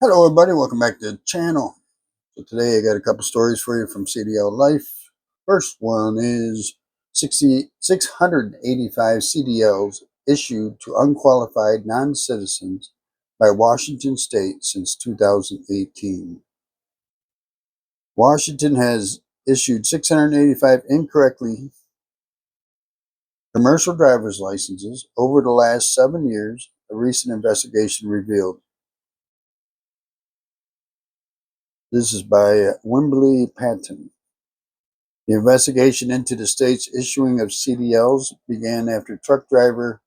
Hello, everybody. Welcome back to the channel. So today I got a couple stories for you from CDL Life. First one is 685 CDLs issued to unqualified non-citizens by Washington State since 2018. Washington has issued 685 incorrectly commercial driver's licenses over the last 7 years, a recent investigation revealed. This is by Wimbley Patton. The investigation into the state's issuing of CDLs began after truck driver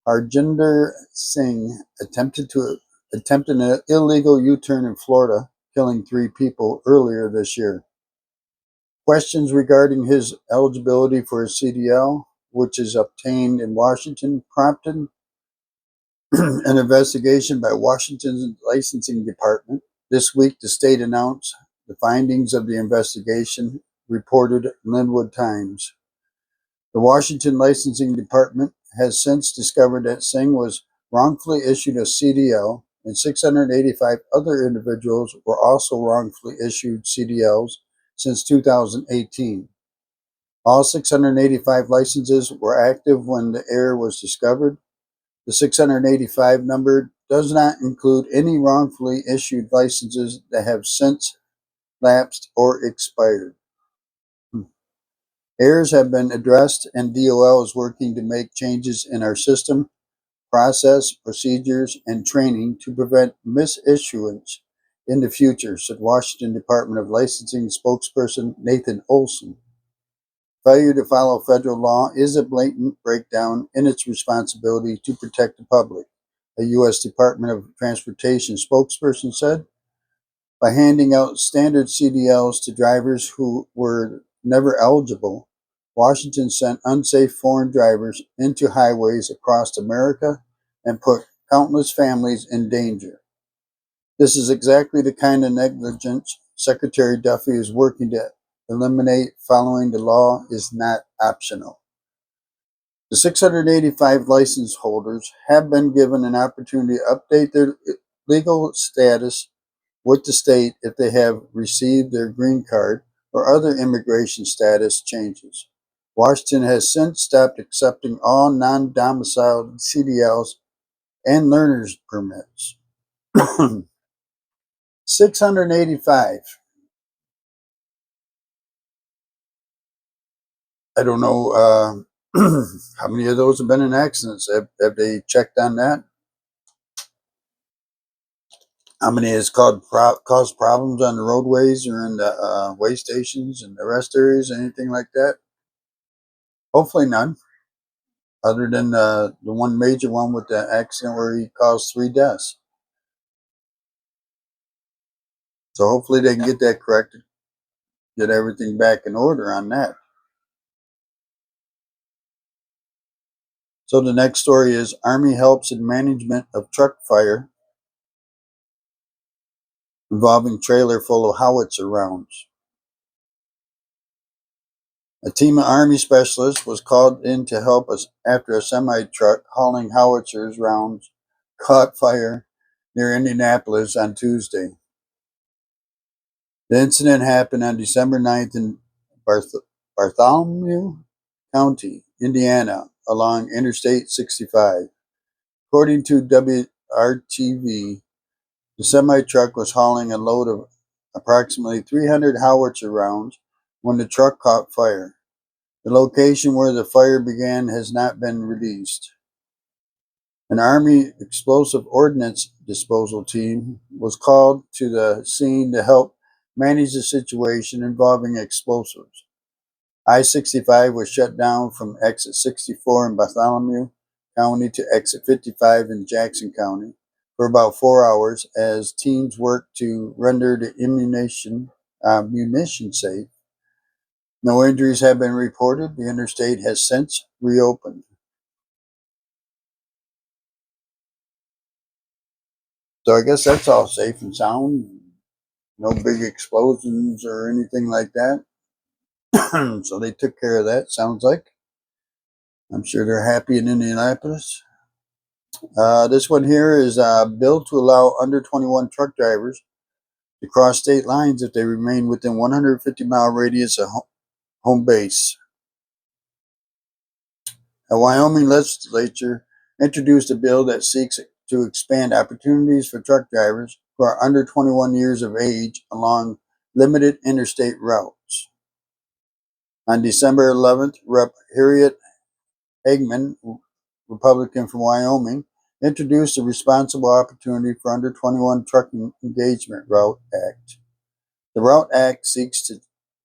Harjinder Singh attempted an illegal U-turn in Florida, killing 3 people earlier this year. Questions regarding his eligibility for a CDL, which is obtained in Washington, prompted an investigation by Washington's licensing department. This week, the state announced the findings of the investigation, reported Linwood Times. The Washington Licensing Department has since discovered that Singh was wrongfully issued a CDL, and 685 other individuals were also wrongfully issued CDLs since 2018. All 685 licenses were active when the error was discovered. The 685 number does not include any wrongfully issued licenses that have since lapsed or expired. Errors have been addressed, and DOL is working to make changes in our system, process, procedures, and training to prevent misissuance in the future, said Washington Department of Licensing spokesperson Nathan Olson. Failure to follow federal law is a blatant breakdown in its responsibility to protect the public, a U.S. Department of Transportation spokesperson said. By handing out standard CDLs to drivers who were never eligible, Washington sent unsafe foreign drivers into highways across America and put countless families in danger. This is exactly the kind of negligence Secretary Duffy is working to eliminate. Following the law is not optional. The 685 license holders have been given an opportunity to update their legal status with the state if they have received their green card or other immigration status changes. Washington has since stopped accepting all non-domiciled CDLs and learner's permits. 685. I don't know how many of those have been in accidents. Have they checked on that? How many has caused problems on the roadways or in the way stations and the rest areas, anything like that? Hopefully none, other than the one major one with the accident where he caused 3 deaths. So hopefully they can get that corrected, get everything back in order on that. So the next story is Army helps in management of truck fire involving trailer full of howitzer rounds. A team of Army specialists was called in to help us after a semi-truck hauling howitzers rounds caught fire near Indianapolis on Tuesday. The incident happened on December 9th in Bartholomew County, Indiana, along Interstate 65. According to WRTV, the semi-truck was hauling a load of approximately 300 howitzer rounds when the truck caught fire. The location where the fire began has not been released. An Army explosive ordnance disposal team was called to the scene to help manage the situation involving explosives. I-65 was shut down from exit 64 in Bartholomew County to exit 55 in Jackson County for about 4 hours as teams worked to render the munition safe. No injuries have been reported. The interstate has since reopened. So I guess that's all safe and sound. No big explosions or anything like that. So they took care of that, sounds like. I'm sure they're happy in Indianapolis. This one here is a bill to allow under 21 truck drivers to cross state lines if they remain within 150-mile radius of home base. A Wyoming legislature introduced a bill that seeks to expand opportunities for truck drivers who are under 21 years of age along limited interstate routes. On December 11th, Rep. Harriet Hageman, Republican from Wyoming, introduced the Responsible Opportunity for Under 21 Trucking Engagement Route Act. The Route Act seeks to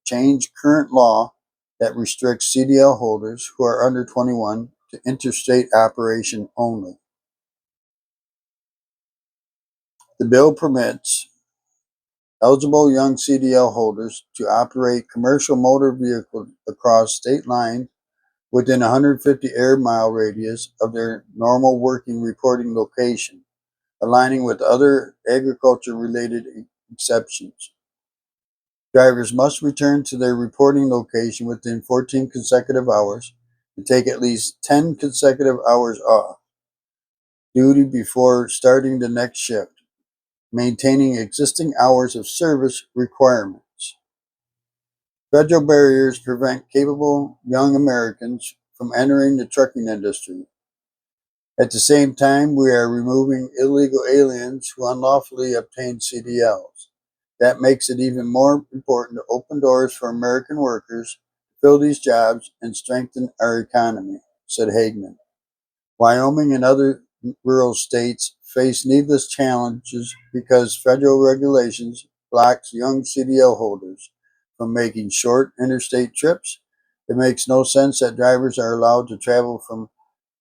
change current law that restricts CDL holders who are under 21 to interstate operation only. The bill permits eligible young CDL holders to operate commercial motor vehicles across state lines within a 150 air mile radius of their normal working reporting location, aligning with other agriculture-related exceptions. Drivers must return to their reporting location within 14 consecutive hours and take at least 10 consecutive hours off duty before starting the next shift, maintaining existing hours of service requirements. Federal barriers prevent capable young Americans from entering the trucking industry. At the same time, we are removing illegal aliens who unlawfully obtain CDLs. That makes it even more important to open doors for American workers, fill these jobs, and strengthen our economy, said Hageman. Wyoming and other rural states face needless challenges because federal regulations blocks young CDL holders from making short interstate trips. It makes no sense that drivers are allowed to travel from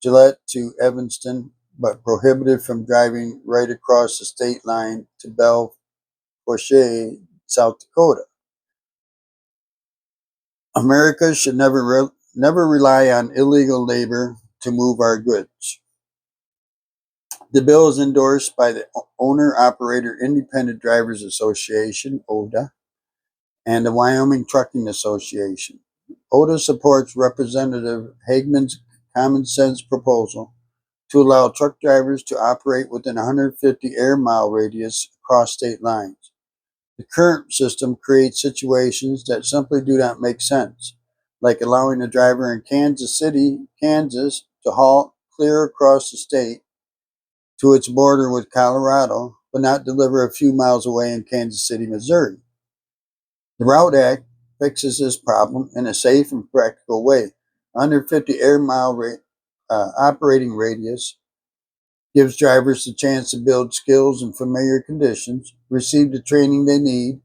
Gillette to Evanston, but prohibited from driving right across the state line to Belle Fourche, South Dakota. America should never rely on illegal labor to move our goods. The bill is endorsed by the Owner Operator Independent Drivers Association, ODA, and the Wyoming Trucking Association. ODA supports Representative Hageman's common sense proposal to allow truck drivers to operate within a 150 air mile radius across state lines. The current system creates situations that simply do not make sense, like allowing a driver in Kansas City, Kansas, to haul clear across the state to its border with Colorado, but not deliver a few miles away in Kansas City, Missouri. The Route Act fixes this problem in a safe and practical way. Under 50 air mile operating radius gives drivers the chance to build skills in familiar conditions, receive the training they need,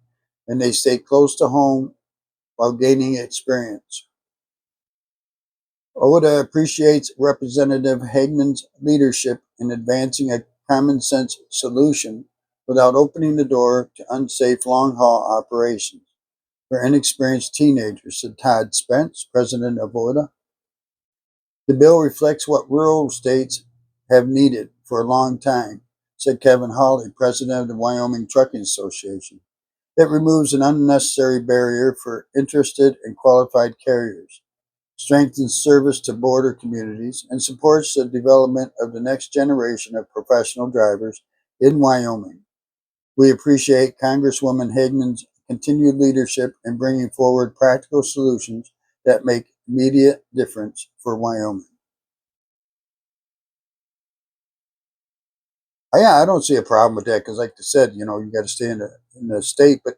and they stay close to home while gaining experience. ODA appreciates Representative Hageman's leadership in advancing a common sense solution without opening the door to unsafe long haul operations for inexperienced teenagers, said Todd Spence, president of ODA. The bill reflects what rural states have needed for a long time, said Kevin Hawley, president of the Wyoming Trucking Association. It removes an unnecessary barrier for interested and qualified carriers, strengthens service to border communities, and supports the development of the next generation of professional drivers in Wyoming. We appreciate Congresswoman Hageman's continued leadership in bringing forward practical solutions that make immediate difference for Wyoming. Yeah, I don't see a problem with that because, like I said, you got to stay in the state. But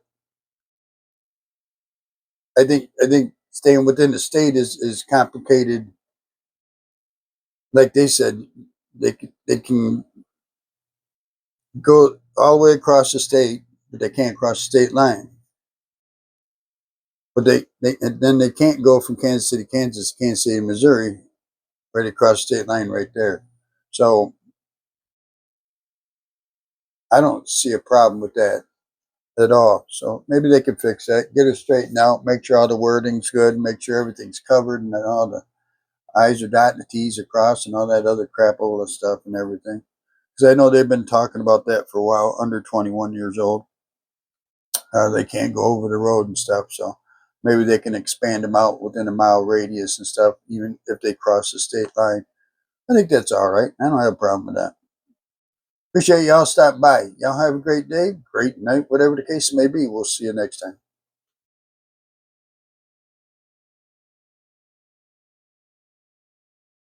I think staying within the state is complicated. Like they said, they can go all the way across the state, but they can't cross the state line. But and then they can't go from Kansas City, Kansas, to Kansas City, Missouri, right across the state line right there. So I don't see a problem with that at all. So maybe they can fix that, get it straightened out, make sure all the wording's good, make sure everything's covered, and that all the I's are dotted, the T's are crossed, and all that other crapola stuff and everything. Because I know they've been talking about that for a while. Under 21 years old, they can't go over the road and stuff. So maybe they can expand them out within a mile radius and stuff, even if they cross the state line. I think that's all right. I don't have a problem with that. Appreciate y'all stop by. Y'all have a great day, great night, whatever the case may be. We'll see you next time.